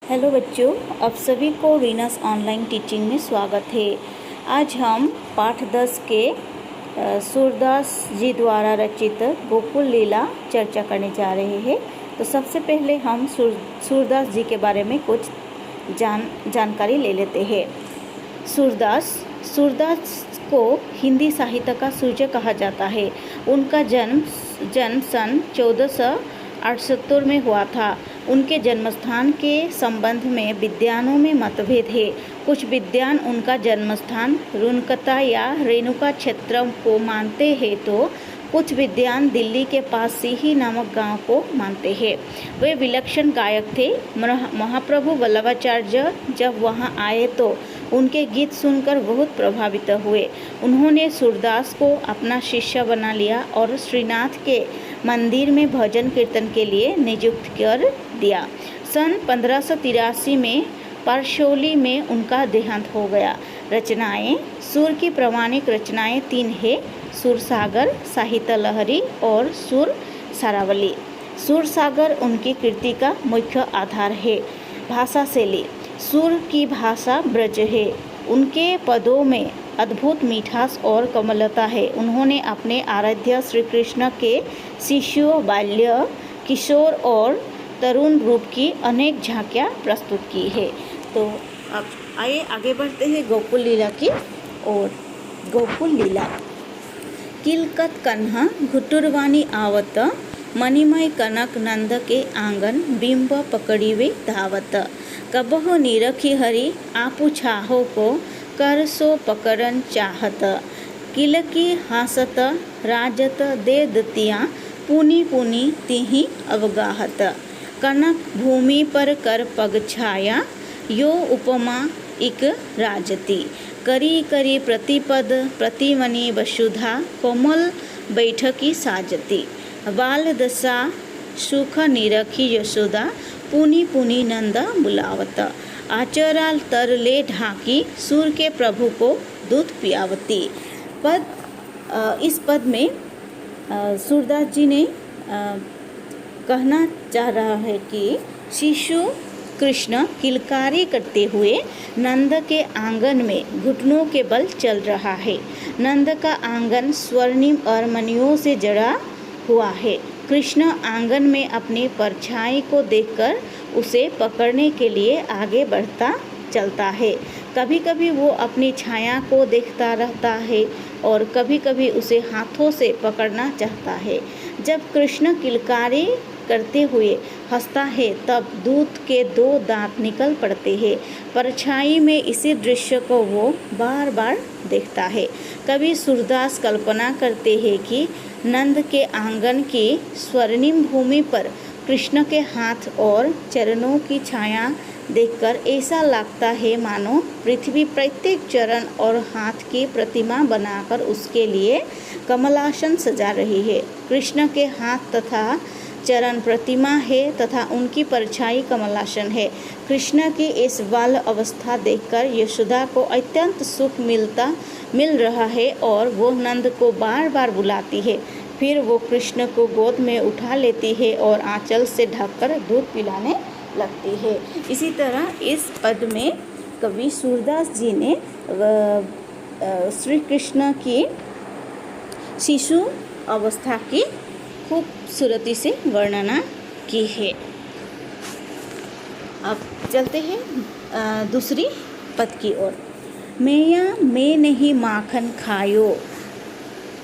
Hello बच्चों, आप सभी को रीनस ऑनलाइन टीचिंग में स्वागत है। आज हम पाठ 10 के सूरदास जी द्वारा रचित गोकुल लीला चर्चा करने जा रहे हैं। तो सबसे पहले हम सूरदास जी के बारे में कुछ जानकारी ले लेते हैं। सूरदास को हिंदी साहित्य का सूर्य कहा जाता है। उनका जन्म सन 1478 में हुआ था। उनके जन्मस्थान के संबंध में विद्वानों में मतभेद है। कुछ विद्वान उनका जन्मस्थान रुनकता या रेणुका क्षेत्र को मानते हैं, तो कुछ विद्वान दिल्ली के पास सिही नामक गांव को मानते हैं। वे विलक्षण गायक थे। महाप्रभु वल्लभाचार्य जब वहां आए तो उनके गीत सुनकर बहुत प्रभावित हुए। उन्होंने सूरदास को अपना शिष्य बना लिया और श्रीनाथ के मंदिर में भजन कीर्तन के लिए नियुक्त कर दिया। सन 1583 में पारसौली में उनका देहांत हो गया। रचनाएं। सूर की प्रामाणिक रचनाएं 3 हैं: सूरसागर, साहित्य लहरी और सूर सारावली। सूरसागर उनकी कृति का मुख्य आधार है। भाषा शैली। सूर की भाषा ब्रज है। उनके पदों में अद्भुत मिठास और कोमलता है। उन्होंने अपने आराध्य श्री कृष्ण के शिशु, बाल्य, किशोर और तरुण रूप की अनेक झांकियाँ प्रस्तुत की है। तो अब आइए आगे बढ़ते हैं गोकुल लीला की ओर। गोकुल लीला। किलकत कन्हा घुटुरवानी आवत, मणिमय कनक नंद के आंगन, बिंब पकड़ी वे धावत। कबहो निरखी हरि आपु छाहो को, कर सो पकड़न चाहत। किलकी हासत राजत दे दतियाँ, पुनि पुनि तिहि अवगाहत। कनक भूमि पर कर पग छाया, यो उपमा इक राजती। करी करी प्रतिपद प्रतिमनि वसुधा, कोमल बैठकी साजती। बाल दशा सुख निरखी यशोदा, पुनि पुनि नंदा बुलावत। आचराल तर ले ढाकी, सूर के प्रभु को दूध पियावती। इस पद में सूरदास जी ने कहना चाह रहा है कि शिशु कृष्ण किलकारी करते हुए नंद के आंगन में घुटनों के बल चल रहा है। नंद का आंगन स्वर्णिम और मणियों से जड़ा हुआ है। कृष्ण आंगन में अपनी परछाई को देखकर उसे पकड़ने के लिए आगे बढ़ता चलता है। कभी कभी वो अपनी छाया को देखता रहता है और कभी कभी उसे हाथों से पकड़ना चाहता है। जब कृष्ण किलकारी करते हुए हंसता है तब दूध के 2 दांत निकल पड़ते हैं। परछाई में इसी दृश्य को वो बार बार देखता है। कभी सूरदास कल्पना करते हैं कि नंद के आंगन की स्वर्णिम भूमि पर कृष्ण के हाथ और चरणों की छाया देखकर ऐसा लगता है मानो पृथ्वी प्रत्येक चरण और हाथ की प्रतिमा बनाकर उसके लिए कमलासन सजा रही है। कृष्ण के हाथ तथा चरण प्रतिमा है तथा उनकी परछाई कमलासन है। कृष्ण की इस बाल अवस्था देखकर यशोदा को अत्यंत सुख मिल रहा है और वो नंद को बार बार बुलाती है। फिर वो कृष्ण को गोद में उठा लेती है और आंचल से ढककर दूध पिलाने लगती है। इसी तरह इस पद में कवि सूरदास जी ने श्री कृष्ण की शिशु अवस्था की खूबसूरती से वर्णना की है। अब चलते हैं दूसरी पद की ओर। मैया मैं नहीं माखन खायो,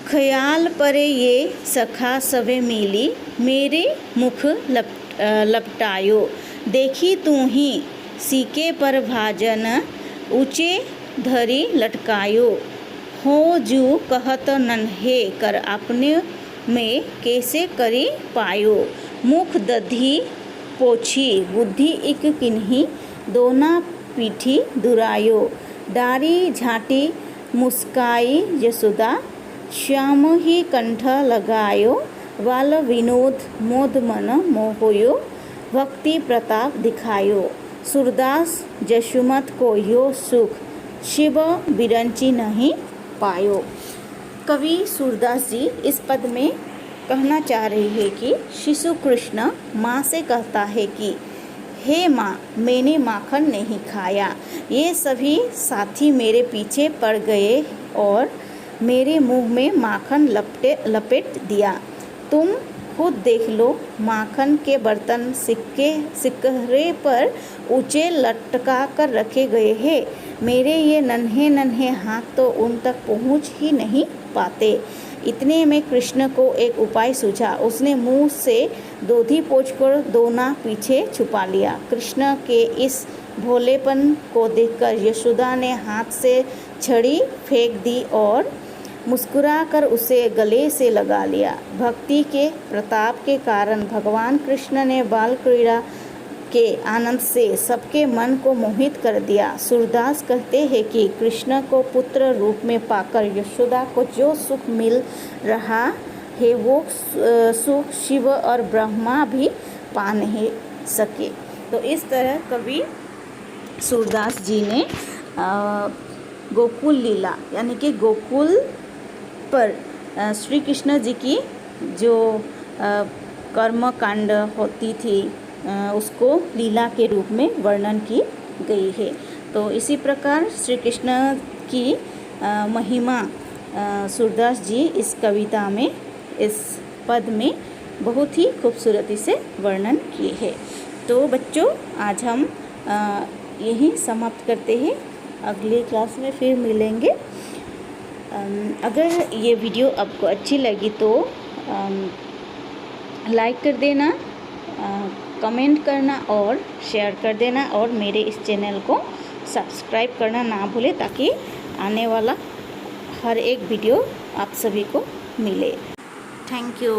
ख्याल परे ये सखा सवे मिली, मेरे मुख लपटायो। देखी तू ही सीके पर भाजन, ऊंचे धरी लटकायो। हो जू कहत नन्हे कर अपने में कैसे करी पायो। मुख दधी पोछी बुद्धि इक किन्ही, दोना पीठी दुरायो। डारी झाटी मुस्काई यशोदा, श्याम ही कंठ लगायो। वाल विनोद मोद मन मोहोयो, भक्ति प्रताप दिखायो। सूरदास जशुमत को यो सुख, शिव बिरंची नहीं पायो। कवि सूरदास जी इस पद में कहना चाह रही है कि शिशु कृष्ण माँ से कहता है कि हे माँ, मैंने माखन नहीं खाया। ये सभी साथी मेरे पीछे पड़ गए और मेरे मुंह में माखन लपेट दिया। तुम खुद देख लो, माखन के बर्तन सिक्करे पर ऊंचे लटका कर रखे गए हैं। मेरे ये नन्हे नन्हे हाथ तो उन तक पहुंच ही नहीं पाते। इतने में कृष्ण को एक उपाय सूझा। उसने मुंह से दोधी पोंछकर दोना पीछे छुपा लिया। कृष्ण के इस भोलेपन को देखकर यशोदा ने हाथ से छड़ी फेंक दी और मुस्कुराकर उसे गले से लगा लिया। भक्ति के प्रताप के कारण भगवान कृष्ण ने बाल क्रीड़ा के आनंद से सबके मन को मोहित कर दिया। सूरदास कहते हैं कि कृष्ण को पुत्र रूप में पाकर यशोदा को जो सुख मिल रहा है वो सुख शिव और ब्रह्मा भी पा नहीं सके। तो इस तरह कवि सूरदास जी ने गोकुल लीला यानी कि गोकुल पर श्री कृष्ण जी की जो कर्म कांड होती थी उसको लीला के रूप में वर्णन की गई है। तो इसी प्रकार श्री कृष्ण की महिमा सूरदास जी इस कविता में, इस पद में बहुत ही खूबसूरती से वर्णन किए हैं। तो बच्चों, आज हम यहीं समाप्त करते हैं। अगली क्लास में फिर मिलेंगे। अगर ये वीडियो आपको अच्छी लगी तो लाइक कर देना, कमेंट करना और शेयर कर देना और मेरे इस चैनल को सब्सक्राइब करना ना भूलें ताकि आने वाला हर एक वीडियो आप सभी को मिले। Thank you.